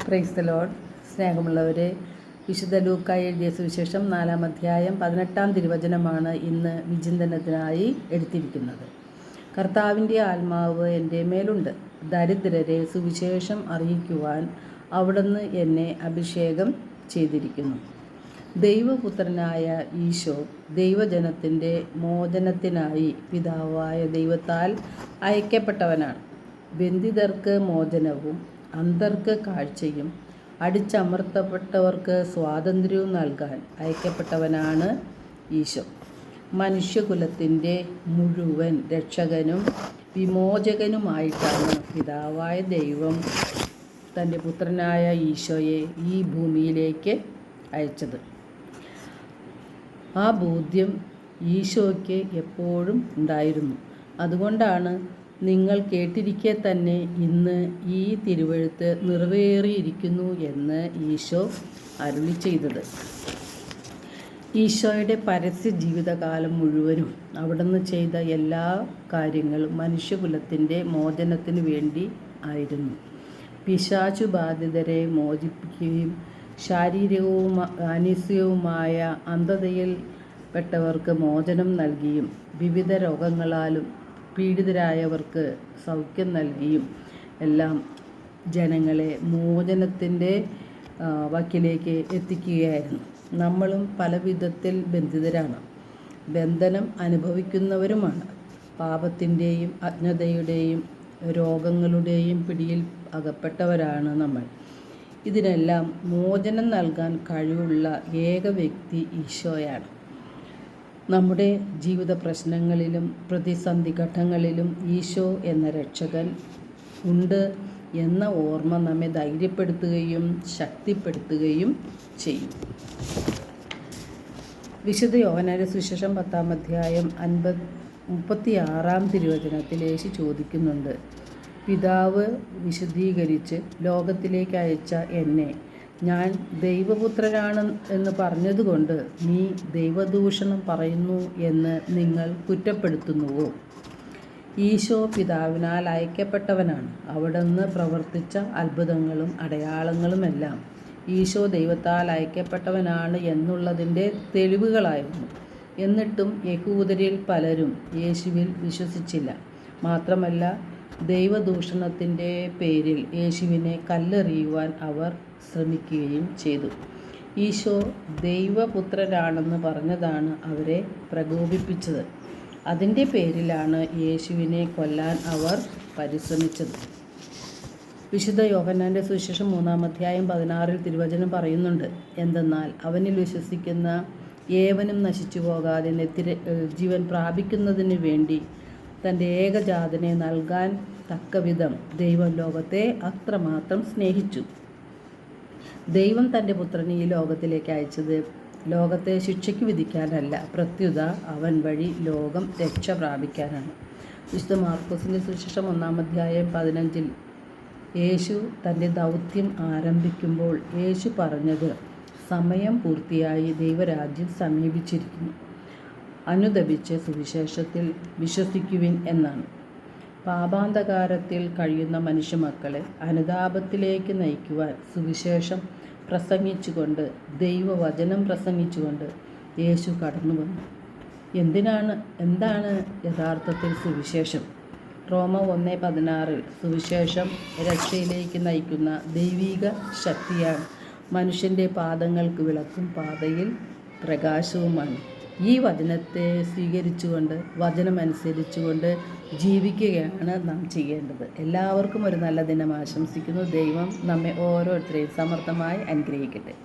Praise the Lord. സ്നേഹമുള്ളവരെ, വിശുദ്ധ ലൂക്കാ എഴുതിയ സുവിശേഷം 4-ാം അധ്യായം 18-ാം തിരുവചനമാണ് ഇന്ന് വിചിന്തനത്തിനായി എടുത്തിരിക്കുന്നത്. കർത്താവിൻ്റെ ആത്മാവ് എൻ്റെ മേലുണ്ട്, ദരിദ്രരെ സുവിശേഷം അറിയിക്കുവാൻ അവിടുന്ന് എന്നെ അഭിഷേകം ചെയ്തിരിക്കുന്നു. ദൈവപുത്രനായ ഈശോ ദൈവജനത്തിൻ്റെ മോചനത്തിനായി പിതാവായ ദൈവത്താൽ അയക്കപ്പെട്ടവനാണ്. ബന്ധിതർക്ക് മോചനവും അന്ധർക്ക് കാഴ്ചയും അടിച്ചമർത്തപ്പെട്ടവർക്ക് സ്വാതന്ത്ര്യവും നൽകാൻ അയക്കപ്പെട്ടവനാണ് ഈശോ. മനുഷ്യകുലത്തിൻ്റെ മുഴുവൻ രക്ഷകനും വിമോചകനുമായിട്ടാണ് പിതാവായ ദൈവം തൻ്റെ പുത്രനായ ഈശോയെ ഈ ഭൂമിയിലേക്ക് അയച്ചത്. ആ ബോധ്യം ഈശോയ്ക്ക് എപ്പോഴും ഉണ്ടായിരുന്നു. അതുകൊണ്ടാണ് നിങ്ങൾ കേട്ടിരിക്കെ തന്നെ ഇന്ന് ഈ തിരുവെഴുത്ത് നിറവേറിയിരിക്കുന്നു എന്ന് ഈശോ അരുളി ചെയ്തത്. ഈശോയുടെ പരസ്യ ജീവിതകാലം മുഴുവനും അവിടുന്ന് ചെയ്ത എല്ലാ കാര്യങ്ങളും മനുഷ്യകുലത്തിൻ്റെ മോചനത്തിനു വേണ്ടി ആയിരുന്നു. പിശാചുബാധിതരെ മോചിപ്പിക്കുകയും ശാരീരികവും മാനസികവുമായ അന്ധതയിൽ പെട്ടവർക്ക് മോചനം നൽകിയും വിവിധ രോഗങ്ങളാലും പീഡിതരായവർക്ക് സൗഖ്യം നൽകിയും എല്ലാം ജനങ്ങളെ മോചനത്തിൻ്റെ വക്കിലേക്ക് എത്തിക്കുകയായിരുന്നു. നമ്മളും പല വിധത്തിൽ ബന്ധിതരാണ്, ബന്ധനം അനുഭവിക്കുന്നവരുമാണ്. പാപത്തിൻ്റെയും അജ്ഞതയുടെയും രോഗങ്ങളുടെയും പിടിയിൽ അകപ്പെട്ടവരാണ് നമ്മൾ. ഇതിനെല്ലാം മോചനം നൽകാൻ കഴിവുള്ള ഏക വ്യക്തി ഈശോയാണ്. നമ്മുടെ ജീവിത പ്രശ്നങ്ങളിലും പ്രതിസന്ധി ഘട്ടങ്ങളിലും ഈശോ എന്ന രക്ഷകൻ ഉണ്ട് എന്ന ഓർമ്മ നമ്മെ ധൈര്യപ്പെടുത്തുകയും ശക്തിപ്പെടുത്തുകയും ചെയ്യും. വിശുദ്ധ യോഹന്നാന്റെ സുവിശേഷം 10-ാം അധ്യായം 36-ാം തിരുവചനത്തിൽ യേശു ചോദിക്കുന്നുണ്ട്, പിതാവ് വിശുദ്ധീകരിച്ച് ലോകത്തിലേക്ക് അയച്ച എന്നെ ഞാൻ ദൈവപുത്രനാണ് എന്ന് പറഞ്ഞതുകൊണ്ട് നീ ദൈവദൂഷണം പറയുന്നു എന്ന് നിങ്ങൾ കുറ്റപ്പെടുത്തുന്നുവോ? ഈശോ പിതാവിനാൽ അയക്കപ്പെട്ടവനാണ്. അവിടുന്ന് പ്രവർത്തിച്ച അത്ഭുതങ്ങളും അടയാളങ്ങളുമെല്ലാം ഈശോ ദൈവത്താൽ അയക്കപ്പെട്ടവനാണ് എന്നുള്ളതിൻ്റെ തെളിവുകളായിരുന്നു. എന്നിട്ടും യഹൂദരിൽ പലരും യേശുവിൽ വിശ്വസിച്ചില്ല. മാത്രമല്ല, ദൈവദൂഷണത്തിൻ്റെ പേരിൽ യേശുവിനെ കല്ലെറിയുവാൻ അവർ ശ്രമിക്കുകയും ചെയ്തു. ഈശോ ദൈവപുത്രനാണെന്ന് പറഞ്ഞതാണ് അവരെ പ്രകോപിപ്പിച്ചത്. അതിൻ്റെ പേരിലാണ് യേശുവിനെ കൊല്ലാൻ അവർ പരിശ്രമിച്ചത്. വിശുദ്ധ യോഹന്നാന്റെ സുവിശേഷം 3-ാം അധ്യായം 16-ൽ തിരുവചനം പറയുന്നുണ്ട്, എന്തെന്നാൽ അവനിൽ വിശ്വസിക്കുന്ന ഏവനും നശിച്ചു പോകാതെ നിത്യജീവൻ പ്രാപിക്കുന്നതിന് വേണ്ടി തൻ്റെ ഏകജാതനെ നൽകാൻ തക്കവിധം ദൈവം ലോകത്തെ അത്രമാത്രം സ്നേഹിച്ചു. ദൈവം തൻ്റെ പുത്രനെ ഈ ലോകത്തിലേക്ക് അയച്ചത് ലോകത്തെ ശിക്ഷയ്ക്ക് വിധിക്കാനല്ല, പ്രത്യുത അവൻ വഴി ലോകം രക്ഷ പ്രാപിക്കാനാണ്. വിശുദ്ധ മാർക്കോസിൻ്റെ സുവിശേഷം 1-ാം അധ്യായം 15-ൽ യേശു തൻ്റെ ദൗത്യം ആരംഭിക്കുമ്പോൾ യേശു പറഞ്ഞത്, സമയം പൂർത്തിയായി, ദൈവരാജ്യം സമീപിച്ചിരിക്കുന്നു, അനുദപിച്ച് സുവിശേഷത്തിൽ വിശ്വസിക്കുവിൻ എന്നാണ്. പാപാന്ധകാരത്തിൽ കഴിയുന്ന മനുഷ്യമക്കളെ അനുതാപത്തിലേക്ക് നയിക്കുവാൻ സുവിശേഷം പ്രസംഗിച്ചുകൊണ്ട്, ദൈവവചനം പ്രസംഗിച്ചുകൊണ്ട് യേശു കടന്നു വന്നു. എന്താണ് യഥാർത്ഥത്തിൽ സുവിശേഷം? റോമ 1:16 സുവിശേഷം രക്ഷയിലേക്ക് നയിക്കുന്ന ദൈവിക ശക്തിയാണ്. മനുഷ്യൻ്റെ പാദങ്ങൾക്ക് വിളക്കും പാതയിൽ പ്രകാശവുമാണ്. ഈ വചനത്തെ സ്വീകരിച്ചുകൊണ്ട് വചനമനുസരിച്ചുകൊണ്ട് ജീവിക്കുകയാണ് നാം ചെയ്യേണ്ടത്. എല്ലാവർക്കും ഒരു നല്ല ദിനം ആശംസിക്കുന്നു. ദൈവം നമ്മെ ഓരോരുത്തരെയും സമർത്ഥമായി അനുഗ്രഹിക്കട്ടെ.